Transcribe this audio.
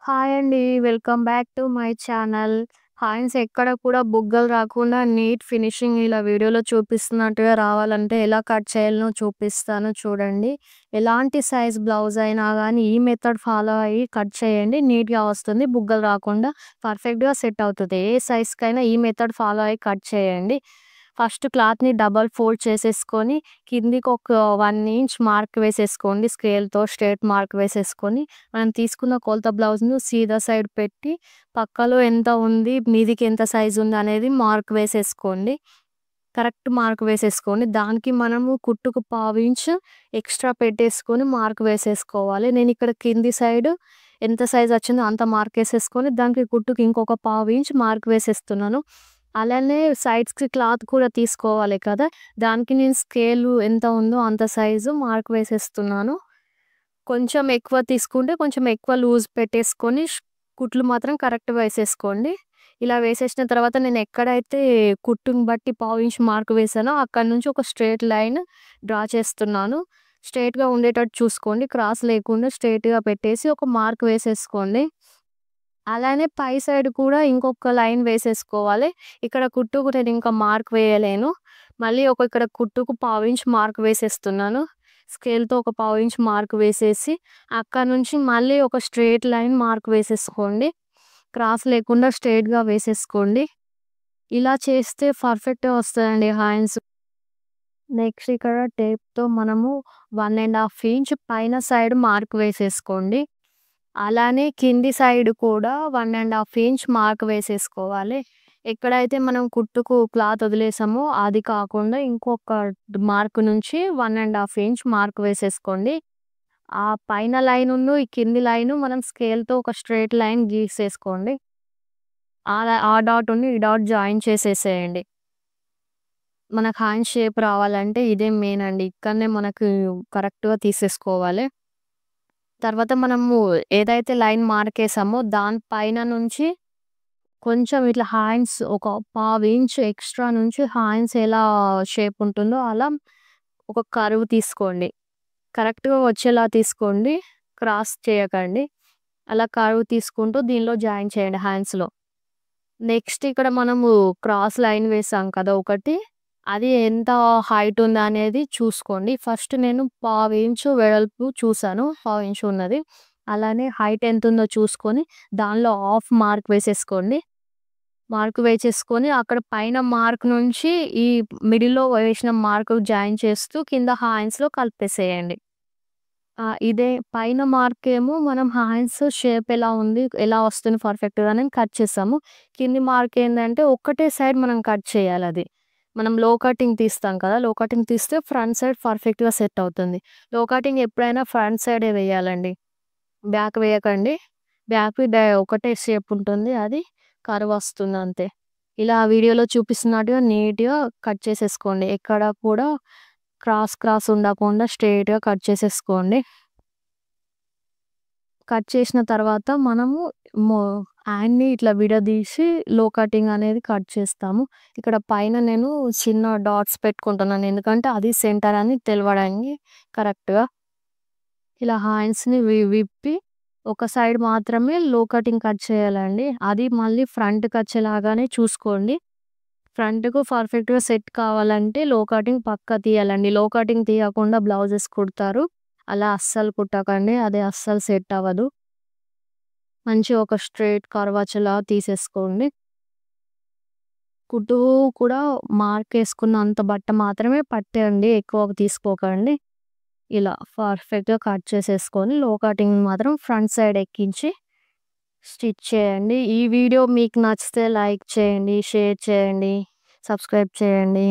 Hi అండి. Welcome back to my channel. హాయిన్స్ ఎక్కడ కూడా బుగ్గలు రాకుండా నీట్ ఫినిషింగ్ ఇలా వీడియోలో చూపిస్తున్నట్టుగా రావాలంటే ఎలా కట్ చేయాలనో చూపిస్తాను చూడండి. ఎలాంటి సైజ్ బ్లౌజ్ అయినా గానీ ఈ మెథడ్ ఫాలో అయ్యి కట్ చేయండి. నీట్‌గా వస్తుంది. బుగ్గలు రాకుండా పర్ఫెక్ట్‌గా సెట్ అవుతది. ఏ సైజ్‌కైనా ఈ మెథడ్ ఫాలో అయ్యి కట్ చేయండి. ఫస్ట్ క్లాత్‌ని డబుల్ ఫోల్డ్ చేసేసుకొని కిందికి ఒక 1 ఇంచ్ మార్క్ వేసేసుకోండి. స్కేల్‌తో స్ట్రెయిట్ మార్క్ వేసేసుకొని మనం తీసుకున్న కొలత బ్లౌజ్‌ను సీదా సైడ్ పెట్టి పక్కలో ఎంత ఉంది, మీదికి ఎంత సైజ్ ఉంది అనేది మార్క్ వేసేసుకోండి. కరెక్ట్ మార్క్ వేసేసుకోండి. దానికి మనము కుట్టుకు పావించ్ ఎక్స్‌ట్రా పెట్టేసుకొని మార్క్ వేసేసుకోవాలి. నేనిక్కడ కింది సైడ్ ఎంత సైజ్ వచ్చిందో అంత మార్క్ ఏసేసుకొని దానికి కుట్టుకి ఇంకొక పావించ్ మార్క్ వేసేస్తున్నాను. అలానే సైడ్స్‌కి క్లాత్ కూడా తీసుకోవాలి కదా! దానికి నేను స్కేలు ఎంత ఉందో అంత సైజు మార్క్ వేసేస్తున్నాను. కొంచెం ఎక్కువ తీసుకుంటే కొంచెం ఎక్కువ లూజ్ పెట్టేసుకొని కుట్లు మాత్రం కరెక్ట్‌గా వేసేసుకోండి. ఇలా వేసేసిన తర్వాత నేను ఎక్కడైతే కుట్టుని బట్టి పావించ్ మార్క్ వేసానో అక్కడి నుంచి ఒక స్ట్రెయిట్ లైన్ డ్రా చేస్తున్నాను. స్ట్రెయిట్‌గా ఉండేటట్టు చూసుకోండి. క్రాస్ లేకుండా స్ట్రెయిట్‌గా పెట్టేసి ఒక మార్క్ వేసేసుకోండి. అలానే పై సైడ్ కూడా ఇంకొక లైన్ వేసేసుకోవాలి. ఇక్కడ కుట్టుకు నేను ఇంకా మార్క్ వేయలేను. మళ్ళీ ఇక్కడ కుట్టుకు పావించ్ మార్క్ వేసేస్తున్నాను. స్కేల్‌తో ఒక పావించ్ మార్క్ వేసేసి అక్కడి నుంచి మళ్ళీ ఒక స్ట్రెయిట్ లైన్ మార్క్ వేసేసుకోండి. క్రాస్ లేకుండా స్ట్రెయిట్‌గా వేసేసుకోండి. ఇలా చేస్తే పర్ఫెక్ట్‌గా వస్తదండి హ్యాండ్స్. నెక్స్ట్ ఇక్కడ టేప్‌తో మనము 1 ½ ఇంచ్ పైన సైడ్ మార్క్ వేసేసుకోండి. అలానే కింది సైడ్ కూడా 1 ½ ఇంచ్ మార్క్ వేసేసుకోవాలి. ఎక్కడైతే మనం కుట్టుకు క్లాత్ వదిలేసామో అది కాకుండా ఇంకొక మార్క్ నుంచి 1 ½ ఇంచ్ మార్క్ వేసేసుకోండి. ఆ పైన లైనును, ఈ కింది లైను మనం స్కేల్‌తో ఒక స్ట్రెయిట్ లైన్ గీసేసుకోండి. ఆ డాటుని ఈ డాట్ జాయిన్ చేసేసేయండి. మనకు హ్యాండ్ షేప్ రావాలంటే ఇదే మెయిన్ అండి. ఇక్కడనే మనకు కరెక్ట్‌గా తీసేసుకోవాలి. తర్వాత మనము ఏదైతే లైన్ మార్కేసామో దాని పైన నుంచి కొంచెం ఇట్లా హ్యాండ్స్ ఒక పావించ్ ఎక్స్‌ట్రా నుంచి హ్యాండ్స్ ఎలా షేప్ ఉంటుందో అలా ఒక కర్వ్ తీసుకోండి. కరెక్ట్‌గా వచ్చేలా తీసుకోండి. క్రాస్ చేయకండి. అలా కర్వ్ తీసుకుంటూ దీనిలో జాయిన్ చేయండి హ్యాండ్స్‌లో. నెక్స్ట్ ఇక్కడ మనము క్రాస్ లైన్ వేసాం కదా ఒకటి. అది ఎంత హైట్ ఉందనేది చూసుకోండి. ఫస్ట్ నేను పావించు వెడల్పు చూసాను. పావించు ఉన్నది. అలానే హైట్ ఎంతుందో చూసుకొని దానిలో హాఫ్ మార్క్ వేసేసుకోండి. మార్క్ వేసేసుకొని అక్కడ పైన మార్క్ నుంచి ఈ మిడిల్‌లో వేసిన మార్క్ జాయిన్ చేస్తూ కింద హ్యాండ్స్‌లో కలిపేసేయండి. ఇదే పైన మార్కేమో మనం హ్యాండ్స్ షేప్ ఎలా ఉంది, ఎలా వస్తుంది పర్ఫెక్ట్‌గా అని కట్ చేసాము. కింది మార్క్ ఏందంటే ఒక్కటే సైడ్ మనం కట్ చేయాలది. మనం లో కటింగ్ తీస్తాం కదా! లో కటింగ్ తీస్తే ఫ్రంట్ సైడ్ పర్ఫెక్ట్‌గా సెట్ అవుతుంది. లో కటింగ్ ఎప్పుడైనా ఫ్రంట్ సైడే వేయాలండి. బ్యాక్ వేయకండి. బ్యాక్‌వి ఒకటే షేప్ ఉంటుంది. అది కర్వ్ వస్తుంది అంతే. ఇలా వీడియోలో చూపిస్తున్నట్టుగా నీట్‌గా కట్ చేసేసుకోండి. ఎక్కడ కూడా క్రాస్ ఉండకుండా స్ట్రెయిట్‌గా కట్ చేసేసుకోండి. కట్ చేసిన తర్వాత మనము మొ హ్యాండ్‌ని ఇట్లా విడదీసి లో కటింగ్ అనేది కట్ చేస్తాము. ఇక్కడ పైన నేను చిన్న డాట్స్ పెట్టుకుంటున్నాను. ఎందుకంటే అది సెంటర్ అని తెలవడానికి కరెక్ట్‌గా. ఇలా హ్యాండ్స్‌ని విప్పి ఒక సైడ్ మాత్రమే లో కటింగ్ కట్ చేయాలండి. అది మళ్ళీ ఫ్రంట్‌కొచ్చేలాగానే చూసుకోండి. ఫ్రంట్‌కు పర్ఫెక్ట్‌గా సెట్ కావాలంటే లో కటింగ్ పక్కా తీయాలండి. లో కటింగ్ తీయకుండా బ్లౌజెస్ కుడతారు. అలా అస్సలు కుట్టకండి. అది అస్సలు సెట్ అవ్వదు. మంచిగా ఒక స్ట్రెయిట్ కర్వ్ వచ్చేలా తీసేసుకోండి. కుట్టు కూడా మార్కేసుకున్నంత బట్ట మాత్రమే పట్టండి. ఎక్కువ తీసుకోకండి. ఇలా పర్ఫెక్ట్‌గా కట్ చేసేసుకొని లో కటింగ్ మాత్రం ఫ్రంట్ సైడ్ ఎక్కించి స్టిచ్ చేయండి. ఈ వీడియో మీకు నచ్చితే లైక్ చేయండి, షేర్ చేయండి, సబ్స్క్రైబ్ చేయండి.